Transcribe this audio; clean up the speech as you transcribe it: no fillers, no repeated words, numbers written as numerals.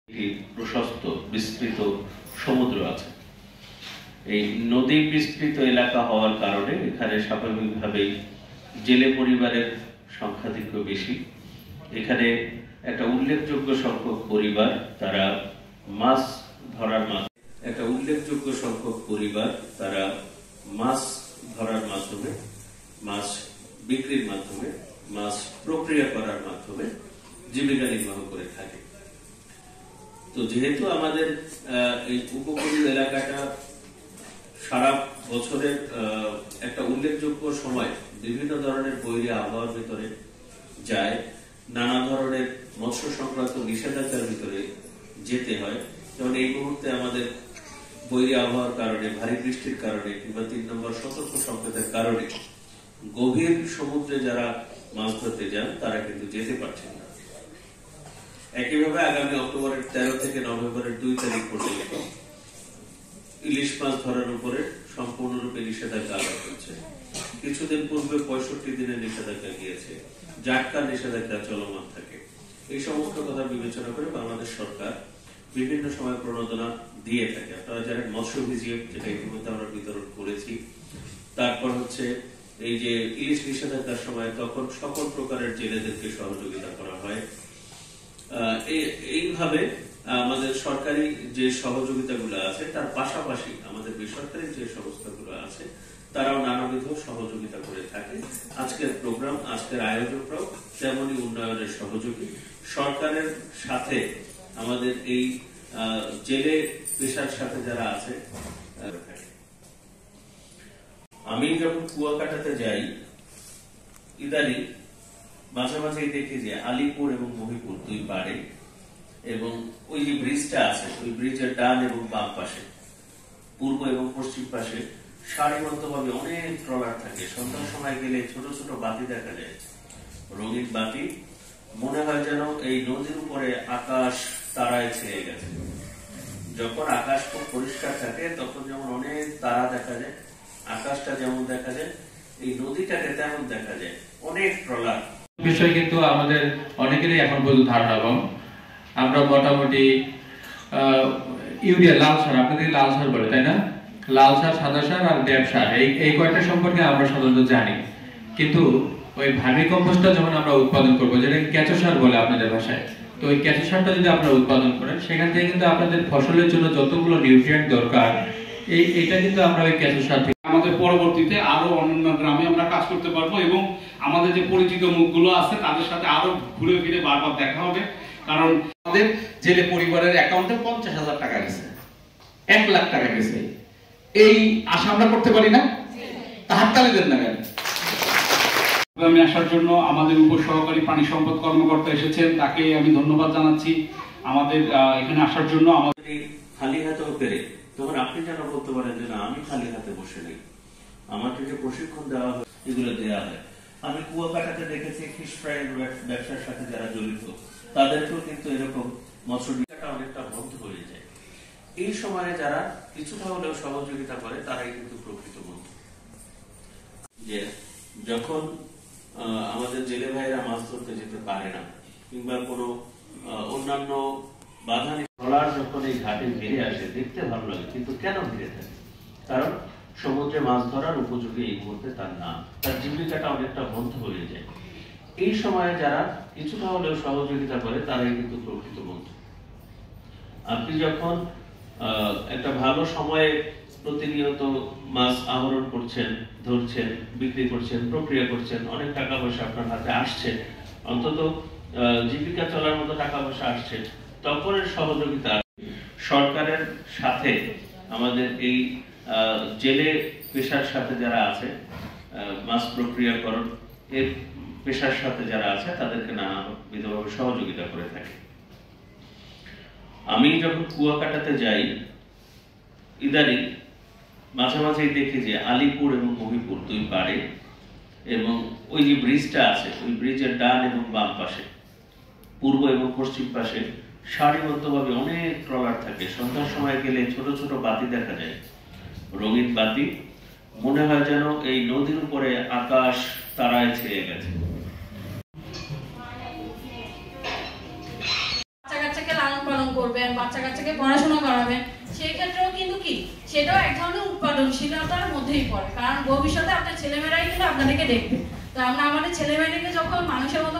প্রশস্ত বিস্তৃত সমুদ্র আছে। এই নদী বিস্তৃত এলাকা হওয়ার কারণে এখানে স্বাভাবিকভাবেই জেলে পরিবারের সংখ্যাধিক্য বেশি। এখানে একটা উল্লেখযোগ্য সংখ্যক পরিবার তারা মাছ ধরার মাধ্যমে মাছ বিক্রির মাধ্যমে মাছ প্রক্রিয়া করার মাধ্যমে জীবিকা নির্বাহ করে থাকে। তো যেহেতু আমাদের এই উপকূলীয় এলাকাটা সারা বছরের একটা উল্লেখযোগ্য সময় বিভিন্ন ধরনের বৈরী আবহাওয়ার ভিতরে যায়, নানা ধরনের মৎস্য সংক্রান্ত নিষেধাজ্ঞার ভিতরে যেতে হয়, যেমন এই মুহূর্তে আমাদের বৈরী আবহাওয়ার কারণে, ভারী বৃষ্টির কারণে কিংবা ৩ নম্বর সতর্ক সংকেতের কারণে গভীর সমুদ্রে যারা মাছ ধরতে যান তারা কিন্তু যেতে পারছেন না। একইভাবে আগামী অক্টোবরের 13 থেকে নভেম্বরের 2 তারিখ পর্যন্ত ইলিশ মাছ ধরার উপরে সম্পূর্ণরূপে নিষেধাজ্ঞা আরোপ হচ্ছে। কিছুদিন পূর্বে 65 দিনের নিষেধাজ্ঞা গিয়েছে, জাটকার নিষেধাজ্ঞা চলমান থাকে। এই সমস্ত কথা বিবেচনা করে বাংলাদেশ সরকার বিভিন্ন সময় প্রণোদনা দিয়ে থাকে। আপনারা জানেন মৎস্য ভিজিএফ, যেটা ইতিমধ্যে আমরা বিতরণ করেছি। তারপর হচ্ছে এই যে ইলিশ নিষেধাজ্ঞার সময় তখন সকল প্রকারের জেলেদেরকে সহযোগিতা করা হয়। এইভাবে আমাদের সরকারি যে সহযোগিতাগুলো আছে তার পাশাপাশি আমাদের বেসরকারি যে সংস্থাগুলো আছে তারাও নানাবিধ সহযোগিতা করে থাকে। আজকের প্রোগ্রাম, আজকের আয়োজকরাও তেমনই উন্নয়নের সহযোগী। সরকারের সাথে আমাদের এই জেলে পেশার সাথে যারা আছে, আমি যখন কুয়াকাটাতে যাই ইদানিং মাঝে মাঝেই দেখি যে আলিপুর এবং মহিপুর দুই পাড়ে এবং ওই যে ব্রিজটা আছে ওই ব্রিজের ডান এবং বাম পাশে, পূর্ব এবং পশ্চিম পাশে সারিবদ্ধভাবে অনেক ট্রলার থাকে। সন্ধ্যার সময় গেলে ছোট ছোট বাতি দেখা যায়, রঙিন বাতি। মনে হয় যেন এই নদীর উপরে আকাশ তারায় ছেয়ে গেছে। যখন আকাশ খুব পরিষ্কার থাকে তখন যেমন অনেক তারা দেখা যায়, আকাশটা যেমন দেখা যায়, এই নদীটাকে তেমন দেখা যায়, অনেক ট্রলার। বিষয় কিন্তু আমাদের অনেকেরই এখন পর্যন্ত ধারণা কম। আমরা মোটামুটি ইউরিয়া, লাল সার, আপনাদের লাল সার বলে তাই না, লাল সার, সাদা সার আর ড্যাপ সার, এই কয়টা সম্পর্কে আমরা সাধারণত জানি। কিন্তু ওই ভার্মি কম্পোস্টটা যখন আমরা উৎপাদন করবো, যেটাকে কেঁচো সার বলে আপনাদের ভাষায়, তো ওই কেঁচো সারটা যদি আপনারা উৎপাদন করেন সেখান থেকে কিন্তু আপনাদের ফসলের জন্য যতগুলো নিউট্রিয়েন্ট দরকার এইটা কিন্তু আমরা ওই কেঁচো সার থেকে আমাদের পরবর্তীতে আরো অন্যান্য গ্রামে আমরা কাজ করতে পারবো এবং আমাদের যে পরিচিত মুখগুলো আছে তাদের সাথে আরো ঘুরে ফিরে বারবার দেখা হবে। কারণ আমাদের জেলে পরিবারের অ্যাকাউন্টে 50,000 টাকা গেছে, 1 লাখ টাকা গেছে। এই আশা আমরা করতে পারি না? হাততালি দেন না কেন? আমি আসার জন্য আমাদের উপসহকারী প্রাণী সম্পদ কর্মকর্তা এসেছেন, তাকে আমি ধন্যবাদ জানাচ্ছি আমাদের এখানে আসার জন্য। আমাদের খালি হাতেও পেরে তখন আপনি যেন বলতে পারেন যে না, আমি খালি হাতে বসে নেই, আমাকে যে প্রশিক্ষণ দেওয়া হয় এগুলো দেওয়া হয়। আমি কুয়াকাটাতে দেখেছি ফিশ ফ্রাইয়ের ব্যবসার সাথে যারা জড়িত তাদেরকেও কিন্তু এরকম মৎস্য ডিকাটা অনেকটা বন্ধ হয়ে যায়। এই সময়ে যারা কিছুটা হলেও সহযোগিতা করে তারাই কিন্তু প্রকৃত বন্ধু। যে যখন আমাদের জেলে ভাইয়েরা মাছ ধরতে যেতে পারে না কিংবা কোনো অন্যান্য বাধা, ট্রলার যখন এই ঘাটে ভিড়ে আসে দেখতে ভালো লাগে, কিন্তু কেন ভিড়ে থাকে? কারণ সমুদ্রে মাছ ধরার উপযোগী এই মুহূর্তে তার না, তার জীবিকাটা অনেকটা বন্ধ হয়ে যায়। এই সময়ে যারা কিছুটা হলেও সহযোগিতা করে তারাই কিন্তু প্রকৃত বন্ধু। আপনি যখন একটা ভালো সময়ে প্রতিনিয়ত মাছ আহরণ করছেন, ধরছেন, বিক্রি করছেন, প্রক্রিয়া করছেন, অনেক টাকা পয়সা আপনার হাতে আসছে, অন্তত জীবিকা চলার মতো টাকা পয়সা আসছে, তখন সহযোগিতা সরকারের সাথে আমাদের এই জেলে পেশার সাথে যারা আছে, মাছ প্রক্রিয়াকরণ এর পেশার সাথে যারা আছে তাদেরকে নানাবিধভাবে সহযোগিতা করে থাকে। আমি যখন কুয়াকাটাতে যাই ইদানিং মাঝে মাঝেই দেখি যে আলিপুর এবং মহিপুর দুই পাড়ে এবং ওই যে ব্রিজটা আছে ওই ব্রিজের ডান এবং বাম পাশে, পূর্ব এবং পশ্চিম পাশে সারিবদ্ধভাবে অনেক ট্রলার থাকে। সন্ধ্যার সময় গেলে ছোট ছোট বাতি দেখা যায়, রঙিন বাতি। মনে হয় যেন এই নদীর উপরে আকাশ তারায় ছেয়ে গেছে। বাচ্চা কাচ্চাকে লালন পালন করবো, করবেন, বাচ্চা কাচ্চাকে পড়াশোনা করাবেন, সেই ক্ষেত্রেও কিন্তু কি সেটাও এক ধরনের উৎপাদনশীলতার মধ্যেই পড়ে, কারণ ভবিষ্যতে আপনার ছেলেমেয়েরাই কিন্তু আপনাদেরকে দেখবে। তো আমরা আমাদের ছেলেমেয়েদেরকে যখন মানুষের মতো